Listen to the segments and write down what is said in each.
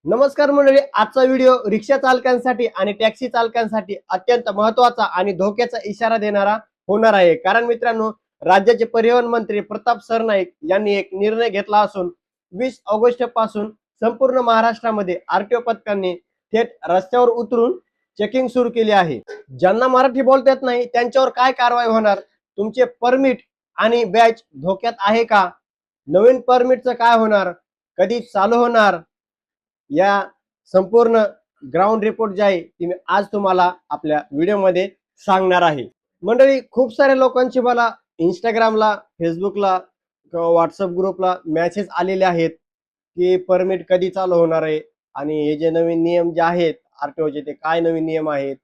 नमस्कार मंडळी, आजचा व्हिडिओ रिक्षा चालकांसाठी आणि टॅक्सी चालकांसाठी अत्यंत महत्त्वाचा आणि धोक्याचा इशारा देणारा होणार आहे। कारण मित्रांनो, राज्याचे परिवहन मंत्री प्रताप सरनाईक यांनी एक निर्णय घेतला असून 20 ऑगस्ट पासून संपूर्ण महाराष्ट्रामध्ये आरटीओ पथकांनी थेट रस्त्यावर उतरून चेकिंग सुरू केली आहे। ज्यांना मराठी बोलता येत नाही त्यांच्यावर काय कारवाई होणार, तुमचे परमिट आणि बॅच धोक्यात आहे का, नवीन परमिटचं काय होणार, कधी चालू होणार, या संपूर्ण ग्राउंड रिपोर्ट जे आहे ती मी आज तुम्हाला आपल्या व्हिडिओमध्ये सांगणार आहे। मंडळी, खूप साऱ्या लोकांची मला इंस्टाग्रामला, फेसबुकला किंवा व्हॉट्सअप ग्रुपला मेसेज आलेले आहेत की परमिट कधी चालू होणार आहे आणि हे जे नवीन नियम जे आहेत आरटीओचे ते काय नवीन नियम आहेत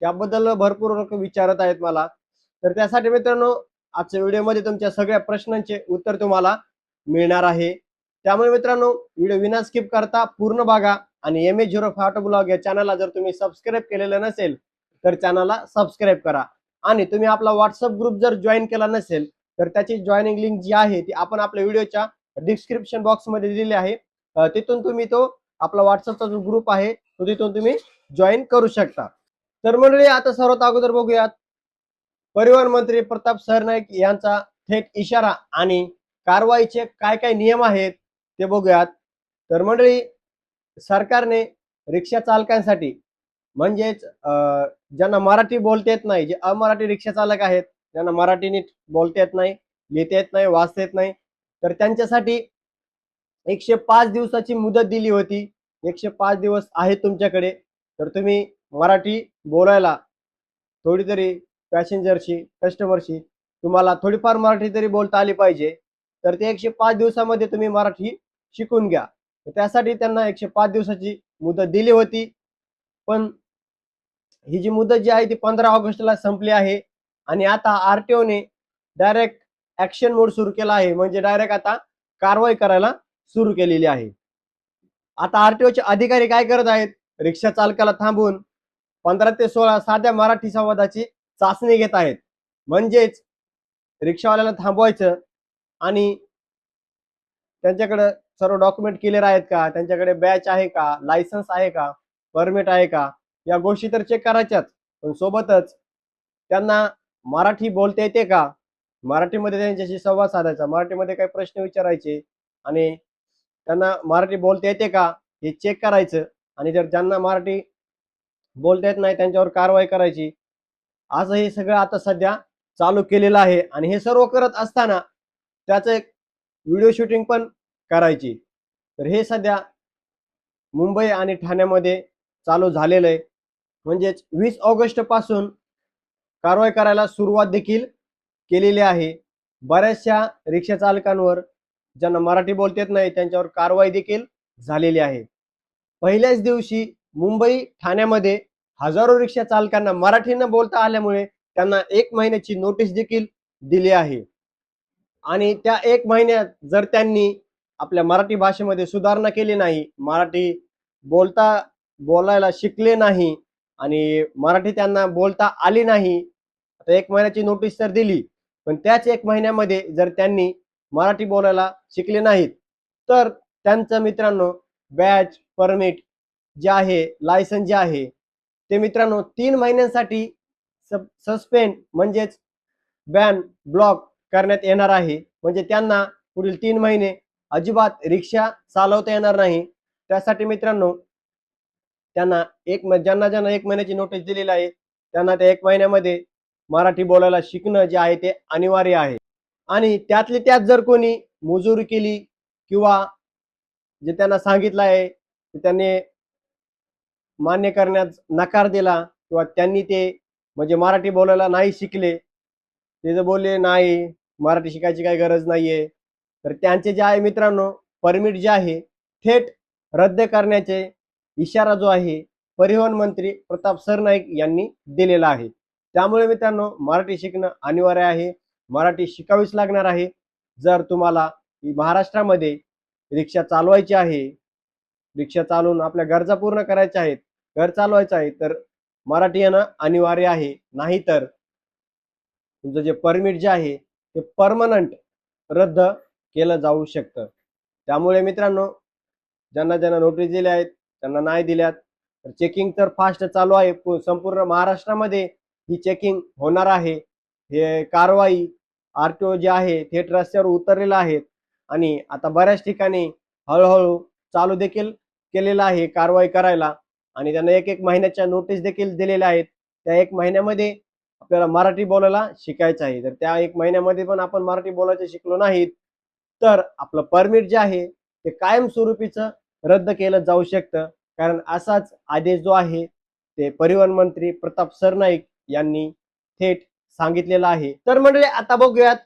त्याबद्दल भरपूर लोक विचारत आहेत मला। तर त्यासाठी मित्रांनो, आजच्या व्हिडिओमध्ये तुमच्या सगळ्या प्रश्नांचे उत्तर तुम्हाला मिळणार आहे। त्यामुळे मित्रांनो, व्हिडिओ विना स्किप करता पूर्ण बघा आणि MH05 ब्लॉग या चॅनलला जर तुम्ही सबस्क्राईब केलेलं नसेल तर चॅनलला सबस्क्राईब करा। आणि तुम्ही आपला व्हॉट्सअप ग्रुप जर जॉईन केला नसेल तर त्याची जॉईनिंग लिंक जी आहे ती आपण आपल्या व्हिडिओच्या डिस्क्रिप्शन बॉक्समध्ये दिलेली आहे। तिथून तुम्ही तो आपला व्हॉट्सअपचा जो ग्रुप आहे तो तिथून तुम्ही जॉईन करू शकता। तर मंडळी, आता सर्वात अगोदर बघूयात परिवहन मंत्री प्रताप सरनाईक यांचा थेट इशारा आणि कारवाईचे काय काय नियम आहेत ते बघूयात। तर मंडळी, सरकारने रिक्षा चालकांसाठी म्हणजेच ज्यांना मराठी बोलता येत नाही, जे अमराठी रिक्षा चालक आहेत, ज्यांना मराठी नीट बोलता येत नाही, लिहिता येत नाही, वाचता येत नाही, तर त्यांच्यासाठी 105 दिवसाची मुदत दिली होती। 105 दिवस आहेत तुमच्याकडे, तर तुम्ही मराठी बोलायला थोडी तरी पॅसेंजरशी, कस्टमरशी तुम्हाला थोडीफार मराठी तरी बोलता आली पाहिजे। तर ते 105 दिवसामध्ये तुम्ही मराठी शिकून घ्या। त्यासाठी त्यांना 105 दिवसाची मुदत दिली होती, पण ही जी मुदत जी आहे ती 15 ऑगस्टला संपली आहे आणि आता आरटीओने डायरेक्ट ऍक्शन मोड सुरू केला आहे, म्हणजे डायरेक्ट आता कारवाई करायला सुरू केलेली आहे। आता आरटीओचे अधिकारी काय करत आहेत, रिक्षा चालकाला थांबून 15 ते 16 साध्या मराठी संवादाची चाचणी घेत आहेत। म्हणजेच रिक्षावाल्याला थांबवायचं आणि त्यांच्याकडे सर्व डॉक्युमेंट क्लिअर आहेत का, त्यांच्याकडे बॅच आहे का, लायसन्स आहे का, परमिट आहे का, या गोष्टी तर चेक करायच्याच, पण सोबतच त्यांना मराठी बोलता येते का, मराठीमध्ये त्यांच्याशी संवाद साधायचा, मराठीमध्ये काही प्रश्न विचारायचे आणि त्यांना मराठी बोलता येते का हे चेक करायचं। आणि जर ज्यांना मराठी बोलता येत नाही त्यांच्यावर कारवाई करायची। असं हे सगळं आता सध्या चालू केलेलं आहे आणि हे सर्व करत असताना त्याचं एक व्हिडिओ शूटिंग पण करायची। तर हे सध्या मुंबई आणि ठाण्यामध्ये चालू झालेलं आहे। म्हणजेच 20 ऑगस्ट पासून कारवाई करायला सुरुवात देखील केलेली आहे। बऱ्याचशा रिक्षा चालकांवर ज्यांना मराठी बोलता येत नाही त्यांच्यावर कारवाई देखील झालेली आहे। पहिल्याच दिवशी मुंबई ठाण्यामध्ये हजारो रिक्षा चालकांना मराठी न बोलता आल्यामुळे त्यांना 1 महिन्याची नोटीस देखील दिली आहे। आणि त्या 1 महिन्यात जर त्यांनी आपल्या मराठी भाषेमध्ये सुधारणा केली नाही, मराठी बोलायला शिकले नाही आणि मराठी त्यांना बोलता आली नाही, आता 1 महिन्याची नोटीस तर दिली, पण त्याच 1 महिन्यामध्ये जर त्यांनी मराठी बोलायला शिकले नाहीत तर त्यांचं मित्रांनो बॅच, परमिट जे आहे, लायसन्स जे आहे ते मित्रांनो 3 महिन्यांसाठी सस्पेंड म्हणजेच बॅन, ब्लॉक करण्यात येणार आहे। म्हणजे त्यांना पुढील 3 महिने अजिबात रिक्षा चालवता येणार नाही। त्यासाठी मित्रांनो त्यांना ज्यांना ज्यांना 1 महिन्याची नोटीस दिलेली आहे त्यांना त्या 1 महिन्यामध्ये मराठी बोलायला शिकणं जे आहे ते अनिवार्य आहे। आणि त्यातली त्यात जर कोणी मुजुरी केली किंवा जे त्यांना सांगितलं आहे ते त्यांनी मान्य करण्यास नकार दिला किंवा त्यांनी ते म्हणजे मराठी बोलायला नाही शिकले, ते जर बोलले नाही मराठी शिकायची काही गरज नाहीये, तर त्यांचे जे आहे मित्रांनो परमिट जे आहे थेट रद्द करण्याचे इशारा जो आहे परिवहन मंत्री प्रताप सरनाईक यांनी दिलेला आहे। त्यामुळे मित्रांनो मराठी शिकणं अनिवार्य आहे, मराठी शिकावीच लागणार आहे। जर तुम्हाला महाराष्ट्रामध्ये रिक्षा चालवायची आहे, रिक्षा चालवून आपल्या गरजा पूर्ण करायच्या आहेत, घर चालवायचं आहे, तर मराठी येणं अनिवार्य आहे। नाहीतर तुमचं जे परमिट जे आहे ते परमनंट रद्द केलं जाऊ शकतं। त्यामुळे मित्रांनो ज्यांना ज्यांना नोटीस दिल्या आहेत त्यांना नाही दिल्यात तर चेकिंग तर फास्ट चालू आहे. संपूर्ण महाराष्ट्रामध्ये ही चेकिंग होणार आहे. हे कारवाई आरटीओ जे आहे थेट रस्त्यावर उतरलेला आहेत आणि आता बऱ्याच ठिकाणी हळूहळू चालू देखील केलेलं आहे कारवाई करायला आणि त्यांना एक एक महिन्याच्या नोटीस देखील दिलेल्या आहेत. त्या एक महिन्यामध्ये आपल्याला मराठी बोलायला शिकायचं आहे. तर त्या एक महिन्यामध्ये पण आपण मराठी बोलायचं शिकलो नाहीत तर आपलं परमिट जे आहे ते कायमस्वरूपीचं रद्द केलं जाऊ शकतं. कारण असाच आदेश जो आहे ते परिवहन मंत्री प्रताप सरनाईक यांनी थेट सांगितलेलं आहे. तर मंडळी आता बघूयात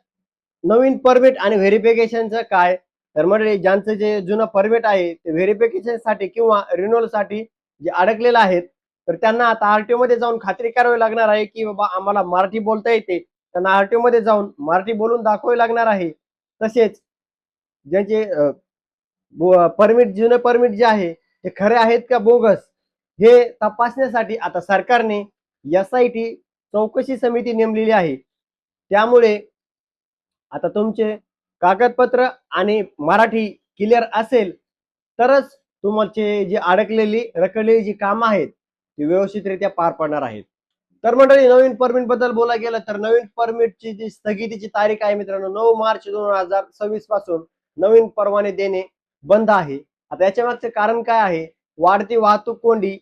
नवीन परमिट आणि व्हेरिफिकेशनचं काय. तर मंडळी ज्यांचं जे जुनं परमिट आहे ते व्हेरिफिकेशनसाठी किंवा रिन्युअलसाठी जे अडकलेलं आहेत तर त्यांना आता आरटीओ मध्ये जाऊन खात्री करावी लागणार आहे की बाबा आम्हाला मराठी बोलता येते. त्यांना आरटीओ मध्ये जाऊन मराठी बोलून दाखवावे लागणार आहे. तसेच ज्यांचे परमिट जुने परमिट जे आहे ते खरे आहेत का बोगस हे तपासण्यासाठी आता सरकारने SIT चौकशी समिती नेमलेली आहे. त्यामुळे आता तुमचे कागदपत्र आणि मराठी क्लिअर असेल तरच तुमचे जी अडकलेली रखडलेली जी कामं आहेत ती व्यवस्थितरित्या पार पडणार आहेत. तर मंडळी नवीन परमिट बद्दल बोलायला गेलं तर नवीन परमिटची जी स्थगितीची तारीख आहे मित्रांनो 9 मार्च 2026 पासून नवीन परवाने देणे बंद आहे. आता याच्या मागचे कारण काय आहे? वाढती वाहतूक कोंडी,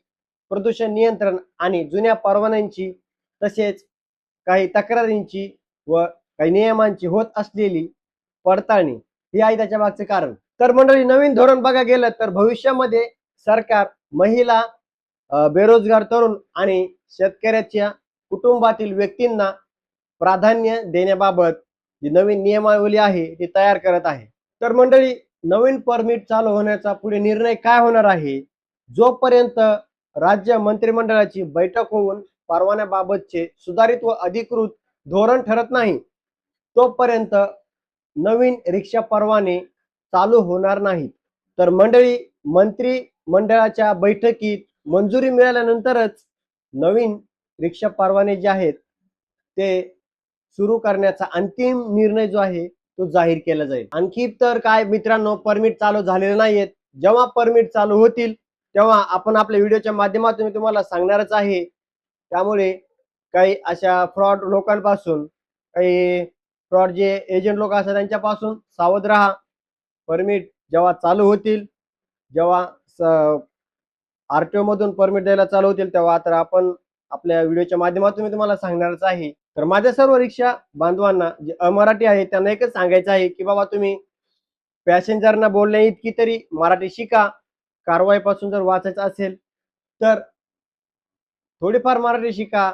प्रदूषण नियंत्रण आणि जुन्या परवान्यांची तसेच काही तक्रारींची व काही नियमांची होत असलेली पडताळणी ही आहे त्याच्या मागचे कारण. तर मंडळी नवीन धोरण बघा गेलं तर भविष्यामध्ये सरकार महिला, बेरोजगार तरुण आणि शेतकऱ्याच्या कुटुंबातील व्यक्तींना प्राधान्य देण्याबाबत जी नवीन नियमावली आहे ती तयार करत आहे. तर मंडळी नवीन परमिट चालू होण्याचा पुढे निर्णय काय होणार आहे? जोपर्यंत राज्य मंत्रिमंडळाची बैठक होऊन परवान्याबाबतचे सुधारित व अधिकृत धोरण ठरत नाही तोपर्यंत नवीन रिक्षा परवाने चालू होणार नाहीत. तर मंडळी मंत्रिमंडळाच्या बैठकीत मंजुरी मिळाल्यानंतरच नवीन रिक्षा परवाने जे आहेत ते सुरू करण्याचा अंतिम निर्णय जो आहे तो जाहीर केला जाईल. आणखी तर काय मित्रांनो परमिट चालू झालेले नाहीयेत. जेव्हा परमिट चालू होतील तेव्हा आपण आपल्या व्हिडिओच्या माध्यमातून तुम्हाला सांगणारच आहे. त्यामुळे काही अशा फ्रॉड लोकांपासून काही फ्रॉड जे एजंट लोक असतात त्यांच्यापासून सावध राहा. परमिट जेव्हा चालू होतील जेव्हा आरटीओ मधून परमिट द्यायला चालू होतील तेव्हा तर आपण आपल्या व्हिडिओच्या माध्यमातून मी तुम्हाला सांगणारच आहे. तर माझ्या सर्व रिक्षा बांधवांना जे अमराठी आहे त्यांना एकच सांगायचं आहे की बाबा तुम्ही पॅसेंजरना बोलण्या इतकी तरी मराठी शिका. कारवाईपासून जर वाचायचं असेल तर थोडीफार मराठी शिका.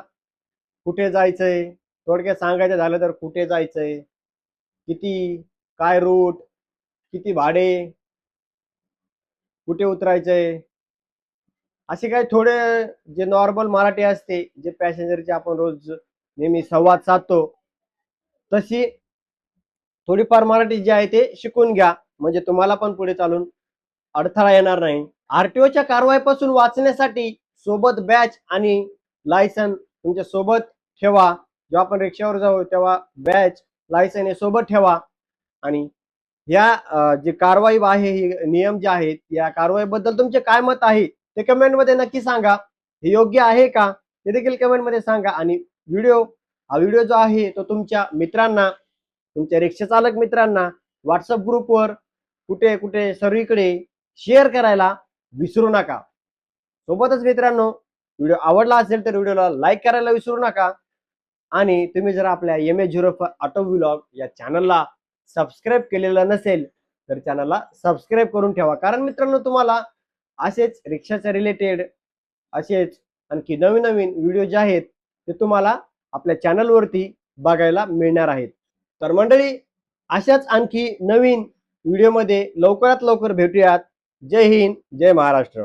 कुठे जायचंय थोडक्यात सांगायचं झालं तर कुठे जायचंय, किती, काय रूट, किती भाडे, कुठे उतरायचंय, असे काही थोडे जे नॉर्मल मराठी असते जे पॅसेंजरचे आपण रोज नेहमी संवाद साधतो तशी थोडीफार मराठी जी आहे ते शिकून घ्या. म्हणजे तुम्हाला पण पुढे चालून अडथळा येणार नाही. आरटीओच्या कारवाईपासून वाचण्यासाठी सोबत बॅच आणि लायसन तुमच्या सोबत ठेवा. जेव्हा आपण रिक्षावर जाऊ तेव्हा बॅच लायसन हे सोबत ठेवा. आणि या जी कारवाई आहे ही नियम जे आहेत या कारवाईबद्दल तुमचे काय मत आहे ते कमेंट मध्ये नक्की सांगा. हे योग्य आहे का ते देखील कमेंट मध्ये सांगा. आणि हा व्हिडिओ जो आहे तो तुमच्या मित्रांना, तुमच्या रिक्षा चालक मित्रांना व्हॉट्सअप ग्रुपवर कुठे कुठे सर्वीकडे शेअर करायला विसरू नका. सोबतच मित्रांनो व्हिडिओ आवडला असेल तर व्हिडिओला लाईक करायला विसरू नका. आणि तुम्ही जर आपल्या MH04 ऑटो व्लॉग या चॅनलला सबस्क्राईब केलेलं नसेल तर चॅनलला सबस्क्राईब करून ठेवा. कारण मित्रांनो तुम्हाला असेच रिक्षाच्या रिलेटेड असेच आणखी नवीन नवीन व्हिडिओ जे आहेत ते तुम्हाला आपल्या चॅनलवरती बघायला मिळणार आहेत. तर मंडळी अशाच आणखी नवीन व्हिडिओमध्ये लवकरात लवकर भेटूयात. जय हिंद, जय महाराष्ट्र.